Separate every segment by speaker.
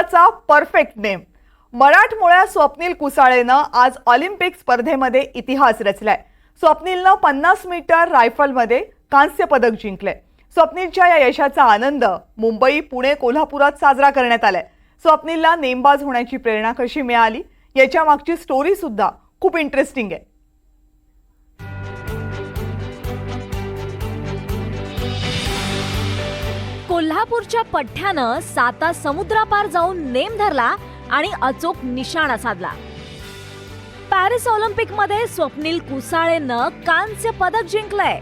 Speaker 1: स्वप्निलचा perfect name. मराठमोळ्या स्वप्नील कुसाळेनं आज Olympic स्पर्धेमध्ये इतिहास रचलाय. स्वप्निलनं 50 मीटर रायफलमध्ये कांस्य पदक जिंकलंय. स्वप्निलच्या या यशाचा आनंद मुंबई, पुणे, कोल्हापुरात साजरा करण्यात आलाय. स्वप्निलला नेमबाज होण्याची प्रेरणा कशी मिळाली याच्या मागची स्टोरी सुद्धा खूप इंटरेस्टिंग आहे.
Speaker 2: कोल्हापूरच्या पठ्ठ्यानं साता समुद्रापार जाऊन नेम धरला आणि अचूक निशाणा साधला. पॅरिस ऑलिम्पिकमध्ये स्वप्नील कुसाळेनं कांस्य पदक जिंकलंय.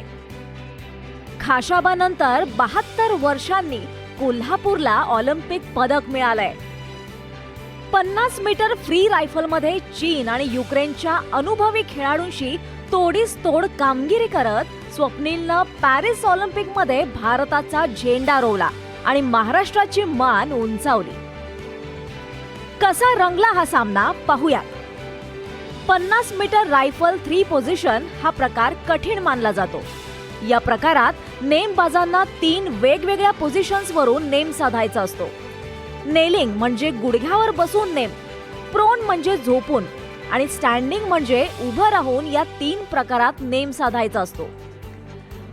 Speaker 2: खाशाबानंतर 72 वर्षांनी कोल्हापूरला ऑलिम्पिक पदक मिळालंय. 50 मीटर फ्री रायफलमध्ये चीन आणि युक्रेनच्या अनुभवी खेळाडूंशी तोडीस तोड कामगिरी करत स्वप्नीलनं पॅरिस ऑलिम्पिकमध्ये भारताचा झेंडा रोवला आणि महाराष्ट्राची मान उंचावली. कसा रंगला हा सामना पाहूया. 50 मीटर रायफल 3 पोझिशन हा प्रकार कठीण मानला जातो. या प्रकारात नेमबाजांना 3 वेगवेगळ्या पोझिशन्सवरून नेम साधायचा असतो. नेलिंग म्हणजे गुडघ्यावर बसून नेम, प्रोन म्हणजे झोपून आणि स्टँडिंग म्हणजे उभं राहून या 3 प्रकारात नेम साधायचा असतो.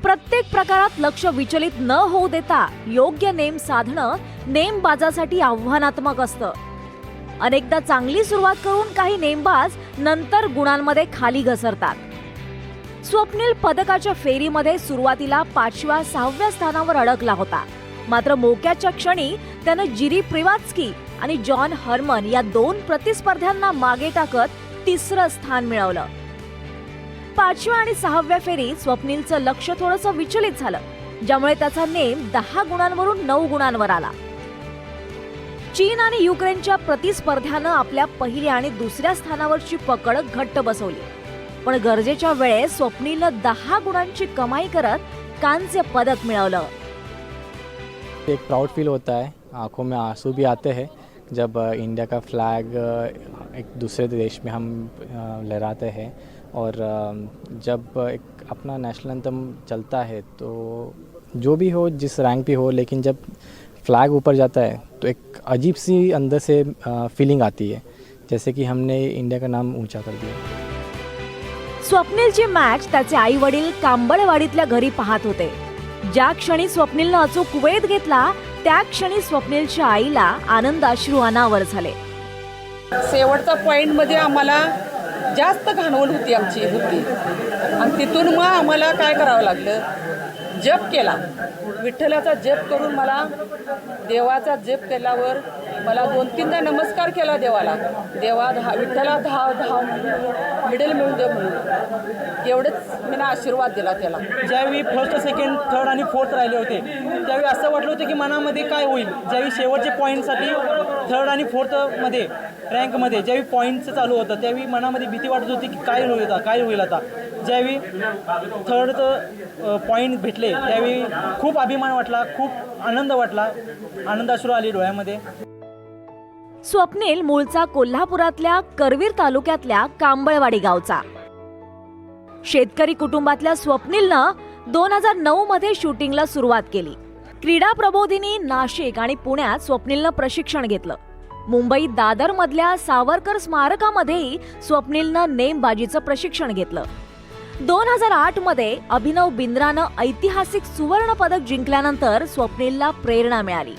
Speaker 2: प्रत्येक प्रकारात लक्ष विचलित न होऊ देता योग्य नेम साधणं नेमबाजासाठी आव्हानात्मक असतं. अनेकदा चांगली सुरुवात करून काही नेमबाज नंतर गुणांमध्ये खाली घसरतात. स्वप्नील पदकाच्या फेरीमध्ये सुरुवातीला 5व्या-6व्या स्थानावर अडकला होता. मात्र मोक्याच्या क्षणी त्यानं जिरी प्रिवात्स्की आणि जॉन हरमन या 2 प्रतिस्पर्ध्यांना मागे टाकत 3रं स्थान मिळवलं. 5व्या आणि 6व्या फेरीत स्वप्नीलचं लक्ष थोडंसं विचलित झालं, ज्यामुळे त्याचा नेम 10 गुणांवरून 9 गुणांवर आला. चीन आणि युक्रेनच्या प्रतिस्पर्ध्यानं आपल्या पहिल्या आणि 2ऱ्या स्थानावरची पकड घट्ट बसवली. पण गरजेच्या वेळेस स्वप्नीलनं 10 गुणांची कमाई करत कांस्य पदक मिळवलं.
Speaker 3: एक प्राउड फील होता है, आंखों में आंसू भी आते हैं जब इंडिया का फ्लैग एक दूसरे देश में हम लहराते हैं और जब एक अपना नेशनल एंथम चलता है तो जो भी हो, जिस रैंक पे हो, लेकिन जब फ्लैग ऊपर जाता है तो एक अजीब सी अंदर से फीलिंग आती है, जैसे कि हमने इंडिया का नाम ऊंचा कर दिया.
Speaker 2: स्वप्नीलची मॅच त्याचे आई वडील कांबळेवाडीतल्या घरी पाहत होते. ज्या क्षणी स्वप्नीलनं अचूक वेध घेतला त्या क्षणी स्वप्नीलच्या आईला आनंदाश्रू अनावर झाले.
Speaker 4: शेवटचा पॉईंटमध्ये आम्हाला जास्त घाणवण होती आमची आणि तिथून मग आम्हाला काय करावं लागलं, जप केला. विठ्ठलाचा जप करून मला देवाचा जप केल्यावर मला 2-3दा नमस्कार केला देवाला. देवा विठ्ठला 10 मेडल मिळून दे म्हणून एवढंच मी आशीर्वाद दिला त्याला.
Speaker 5: ज्यावेळी फर्स्ट, सेकंड, थर्ड आणि फोर्थ राहिले होते त्यावेळी असं वाटलं होतं की मनामध्ये काय होईल. ज्यावेळी शेवटचे पॉईंटसाठी थर्ड आणि फोर्थमध्ये रँकमध्ये ज्यावेळी पॉईंटचं चालू होतं त्यावेळी मनामध्ये भीती वाटत होती की काय होईल आता. ज्यावेळी थर्डचं पॉईंट भेटले त्यावेळी खूप अभिमान वाटला, खूप आनंद वाटला, आनंदाश्रू आली डोळ्यामध्ये.
Speaker 2: स्वप्नील मूळचा कोल्हापुरातल्या करवीर तालुक्यातल्या कांबळवाडी गावचा. शेतकरी कुटुंबातल्या स्वप्नीलनं 2009 मध्ये शूटिंगला सुरुवात केली. क्रीडा प्रबोधिनी, नाशिक आणि पुण्यात स्वप्नीलनं प्रशिक्षण घेतलं. मुंबईत दादर मधल्या सावरकर स्मारकामध्येही स्वप्नीलनं नेमबाजीचं प्रशिक्षण घेतलं. 2008 मध्ये अभिनव बिंद्रानं ऐतिहासिक सुवर्ण पदक जिंकल्यानंतर स्वप्नीलला प्रेरणा मिळाली.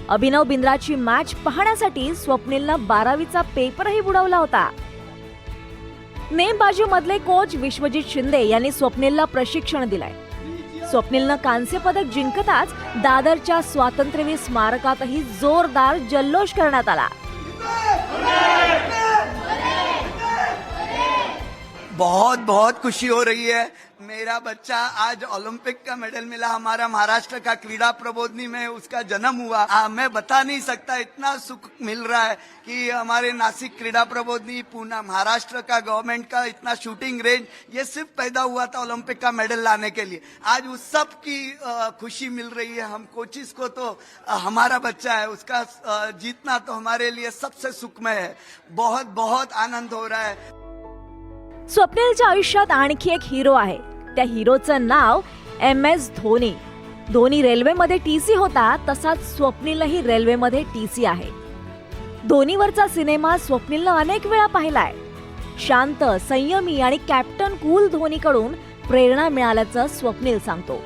Speaker 2: अभिनव बिंद्राची मॅच पाहण्यासाठी स्वप्नीलनं 12वीचा पेपरही बुडवला होता. नेमबाजी मधले कोच विश्वजित शिंदे यांनी स्वप्नीलला प्रशिक्षण दिलंय. स्वप्नीलनं कांस्य पदक जिंकताच दादरच्या स्वातंत्र्यवीर स्मारकातही जोरदार जल्लोष करण्यात आला.
Speaker 6: बहुत बहुत खुशी हो रही है. मेरा बच्चा आज ओलंपिक का मेडल मिला. हमारा महाराष्ट्र का क्रीड़ा प्रबोधनी में उसका जन्म हुआ. मैं बता नहीं सकता, इतना सुख मिल रहा है कि हमारे नासिक क्रीड़ा प्रबोधनी, पूना, महाराष्ट्र का गवर्नमेंट का इतना शूटिंग रेंज, ये सिर्फ पैदा हुआ था ओलंपिक का मेडल लाने के लिए. आज उस सब की खुशी मिल रही है. हम कोचिस को तो हमारा बच्चा है, उसका जीतना तो हमारे लिए सबसे सुखमय है. बहुत बहुत आनंद हो रहा है.
Speaker 2: स्वप्नीलच्या आयुष्यात आणखी एक हिरो आहे. त्या हिरोचं नाव MS धोनी. धोनी रेल्वेमध्ये TC होता, तसाच स्वप्नीलही रेल्वेमध्ये TC आहे. धोनीवरचा सिनेमा स्वप्नीलनं अनेक वेळा पाहिलाय. शांत, संयमी आणि कॅप्टन कूल धोनीकडून प्रेरणा मिळाल्याचं स्वप्नील सांगतो.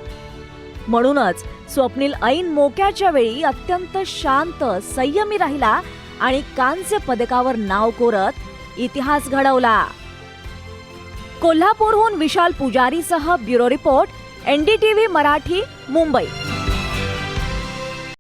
Speaker 2: म्हणूनच स्वप्नील ऐन मोक्याच्या वेळी अत्यंत शांत, संयमी राहिला आणि कांस्य पदकावर नाव कोरत इतिहास घडवला. कोल्हापूरहून विशाल पुजारीसह bureau report, NDTV Marathi, Mumbai.